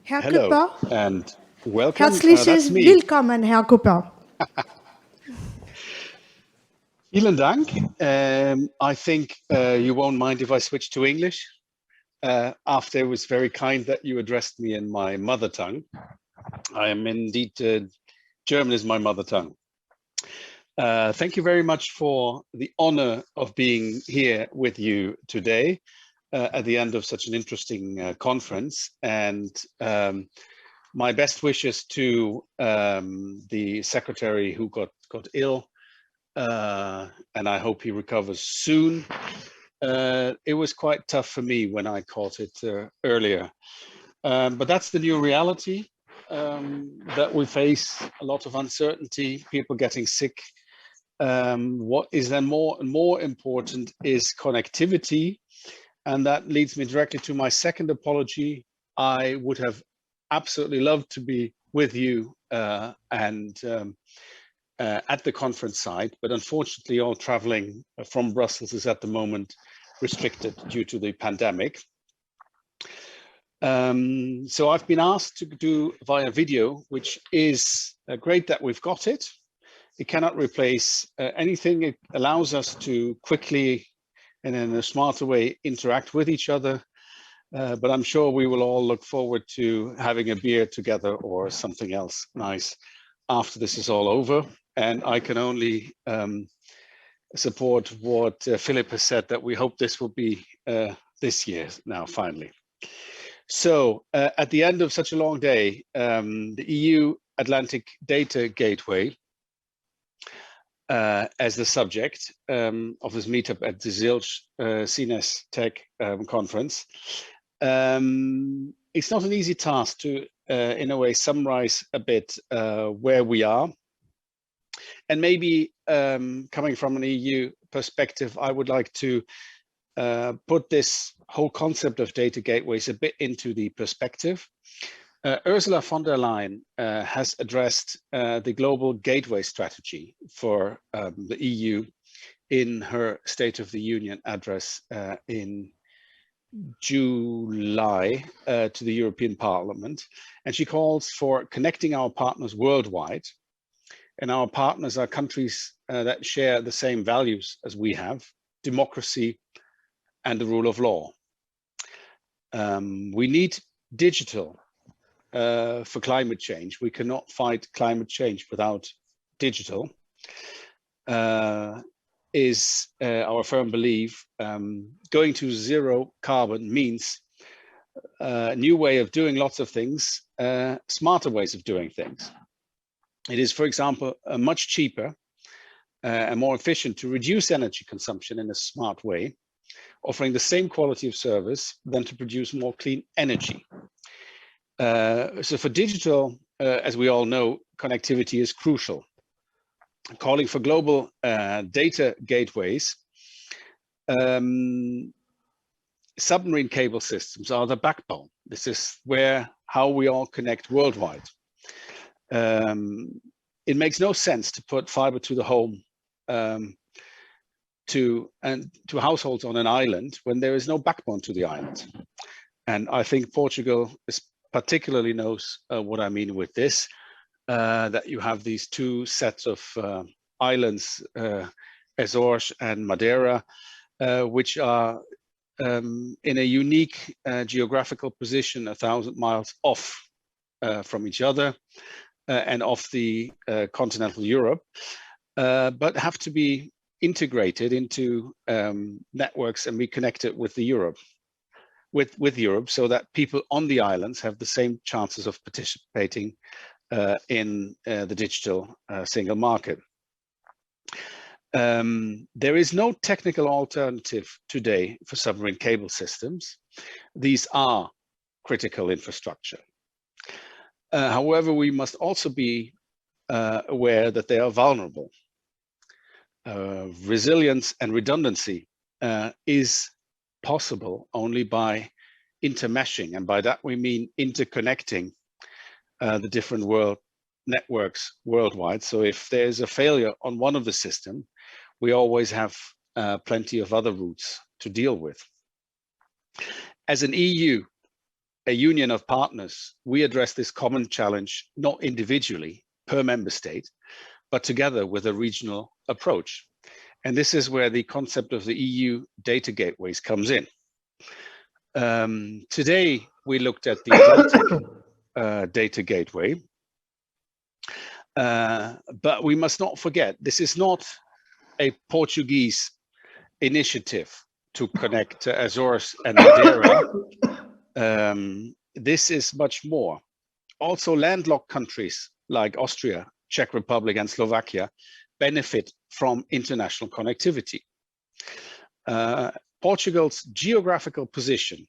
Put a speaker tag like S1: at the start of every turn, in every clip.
S1: Herr
S2: Hello
S1: Kuepper,
S2: and welcome. That's
S1: herzliches
S2: me.
S1: Willkommen, Herr Kuepper.
S2: Vielen Dank. I think you won't mind if I switch to English. After it was very kind that you addressed me in my mother tongue. I am indeed, German is my mother tongue. Thank you very much for the honor of being here with you today at the end of such an interesting conference. And my best wishes to the secretary who got ill, and I hope he recovers soon. It was quite tough for me when I caught it earlier, but that's the new reality that we face. A lot of uncertainty, people getting sick. What is then more and more important is connectivity, and that leads me directly to my second apology. I would have absolutely loved to be with you and at the conference site, but unfortunately all traveling from Brussels is at the moment restricted due to the pandemic. So I've been asked to do via video, which is great that we've got it. It cannot replace anything. It allows us to quickly and in a smarter way interact with each other. But I'm sure we will all look forward to having a beer together or something else nice after this is all over. And I can only support what Philip has said, that we hope this will be this year now, finally. So at the end of such a long day, the EU Atlantic Data Gateway as the subject of this meetup at the ZILS CNES Tech conference. It's not an easy task to, in a way, summarize a bit where we are. And maybe coming from an EU perspective, I would like to put this whole concept of data gateways a bit into the perspective. Ursula von der Leyen has addressed the global gateway strategy for the EU in her State of the Union address in July to the European Parliament. And she calls for connecting our partners worldwide. And our partners are countries that share the same values as we have: democracy and the rule of law. We need digital for climate change. We cannot fight climate change without digital. Is our firm belief. Going to zero carbon means a new way of doing lots of things, smarter ways of doing things. It is, for example, much cheaper and more efficient to reduce energy consumption in a smart way, offering the same quality of service than to produce more clean energy. So for digital, as we all know, connectivity is crucial. Calling for global data gateways, submarine cable systems are the backbone. This is how we all connect worldwide. It makes no sense to put fiber to the home to households on an island when there is no backbone to the island. And I think Portugal particularly knows what I mean with this, that you have these two sets of islands, Azores and Madeira, which are in a unique geographical position, 1,000 miles off from each other and off the continental Europe, but have to be integrated into networks and be connected with Europe, so that people on the islands have the same chances of participating in the digital single market. There is no technical alternative today for submarine cable systems. These are critical infrastructure. However, we must also be aware that they are vulnerable. Resilience and redundancy is possible only by intermeshing, and by that we mean interconnecting the different networks worldwide. So if there's a failure on one of the system, we always have plenty of other routes to deal with. As an EU a union of partners, we address this common challenge, not individually per member state, but together with a regional approach. And this is where the concept of the EU data gateways comes in. Today, we looked at the Atlantic data gateway, but we must not forget, this is not a Portuguese initiative to connect Azores and Madeira. This is much more. Also, landlocked countries like Austria, Czech Republic, and Slovakia benefit from international connectivity. Portugal's geographical position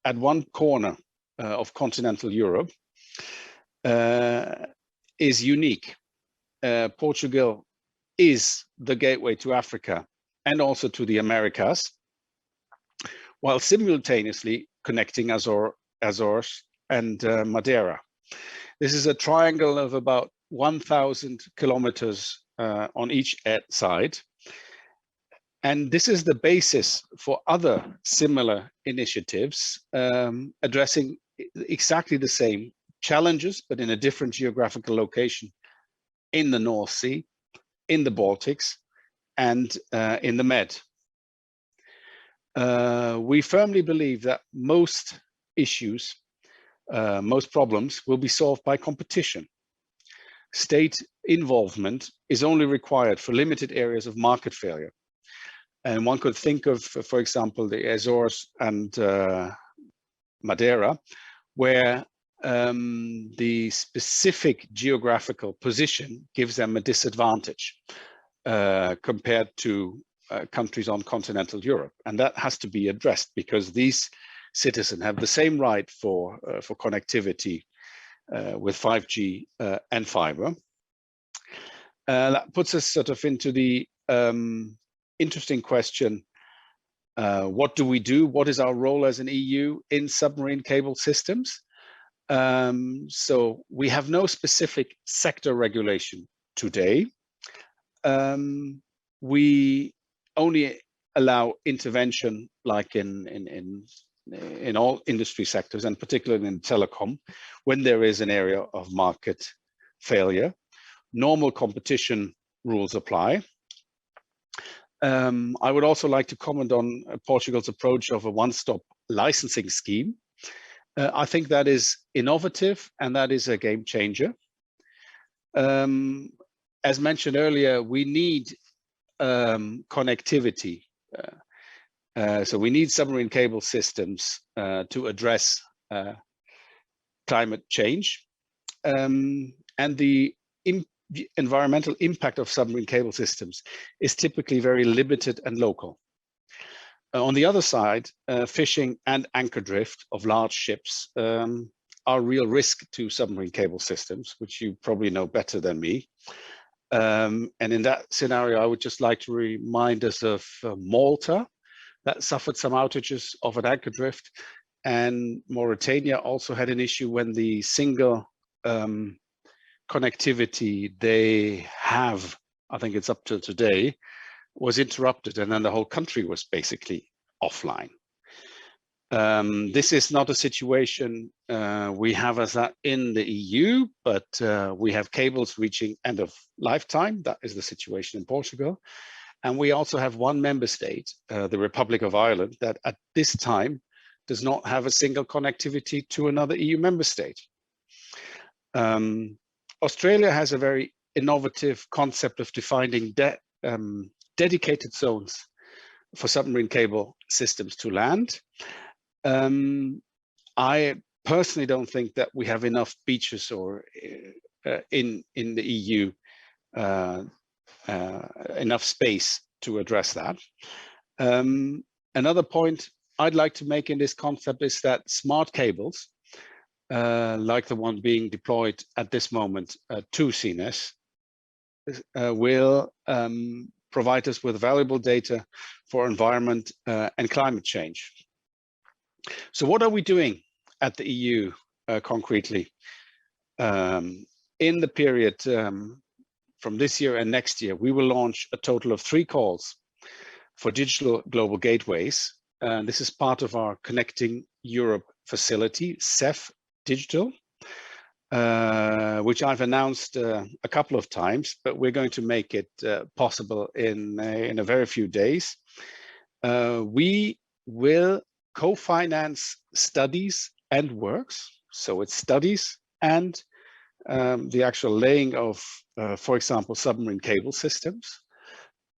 S2: at one corner of continental Europe is unique. Portugal is the gateway to Africa and also to the Americas, while simultaneously connecting Azores and Madeira. This is a triangle of about 1,000 kilometers on each side. And this is the basis for other similar initiatives addressing exactly the same challenges, but in a different geographical location in the North Sea, in the Baltics, and in the Med. We firmly believe that most issues, most problems will be solved by competition. State involvement is only required for limited areas of market failure. And one could think of, for example, the Azores and Madeira, where the specific geographical position gives them a disadvantage compared to countries on continental Europe. And that has to be addressed because these citizens have the same right for connectivity with 5G and fiber. That puts us sort of into the interesting question, what do we do? What is our role as an EU in submarine cable systems? So we have no specific sector regulation today. We only allow intervention like in all industry sectors, and particularly in telecom, when there is an area of market failure. Normal competition rules apply. I would also like to comment on Portugal's approach of a one-stop licensing scheme. I think that is innovative and that is a game changer. As mentioned earlier, we need connectivity. So we need submarine cable systems to address climate change. And the environmental impact of submarine cable systems is typically very limited and local. On the other side, fishing and anchor drift of large ships are real risk to submarine cable systems, which you probably know better than me. And in that scenario, I would just like to remind us of Malta, that suffered some outages of an anchor drift, and Mauritania also had an issue when the single connectivity they have, I think it's up to today, was interrupted, and then the whole country was basically offline. This is not a situation we have as that in the EU, but we have cables reaching end of lifetime. That is the situation in Portugal. And we also have one member state, the Republic of Ireland, that at this time does not have a single connectivity to another EU member state. Australia has a very innovative concept of defining dedicated zones for submarine cable systems to land. I personally don't think that we have enough beaches or in the EU enough space to address that. Another point I'd like to make in this concept is that smart cables, like the one being deployed at this moment to CNES, will provide us with valuable data for environment and climate change. So what are we doing at the EU concretely? In the period from this year and next year, we will launch a total of 3 calls for digital global gateways. This is part of our Connecting Europe facility, CEF Digital, which I've announced a couple of times, but we're going to make it possible in a very few days. We will co-finance studies and works, so it's studies and the actual laying of, for example, submarine cable systems,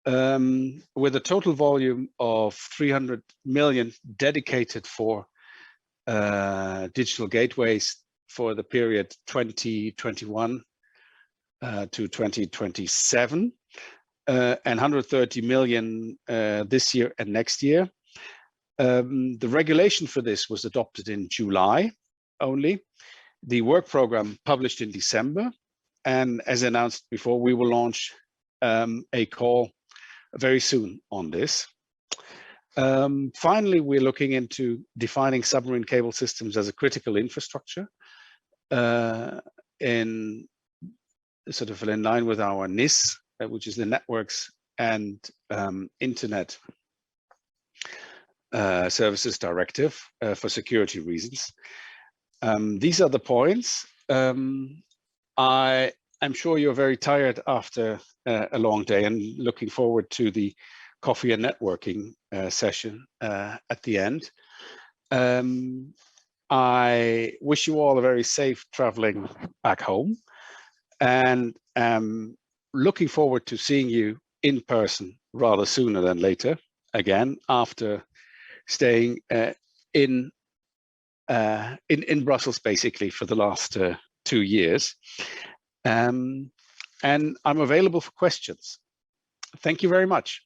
S2: with a total volume of 300 million dedicated for digital gateways for the period 2021 to 2027, and 130 million this year and next year. The regulation for this was adopted in July only. The work program published in December, and as announced before, we will launch a call very soon on this. Finally, we're looking into defining submarine cable systems as a critical infrastructure in sort of in line with our NIS, which is the Networks and Internet Services Directive for security reasons. These are the points. I'm sure you're very tired after a long day and looking forward to the coffee and networking session at the end. I wish you all a very safe traveling back home, and looking forward to seeing you in person rather sooner than later, again, after staying in Brussels basically for the last 2 years. And I'm available for questions. Thank you very much.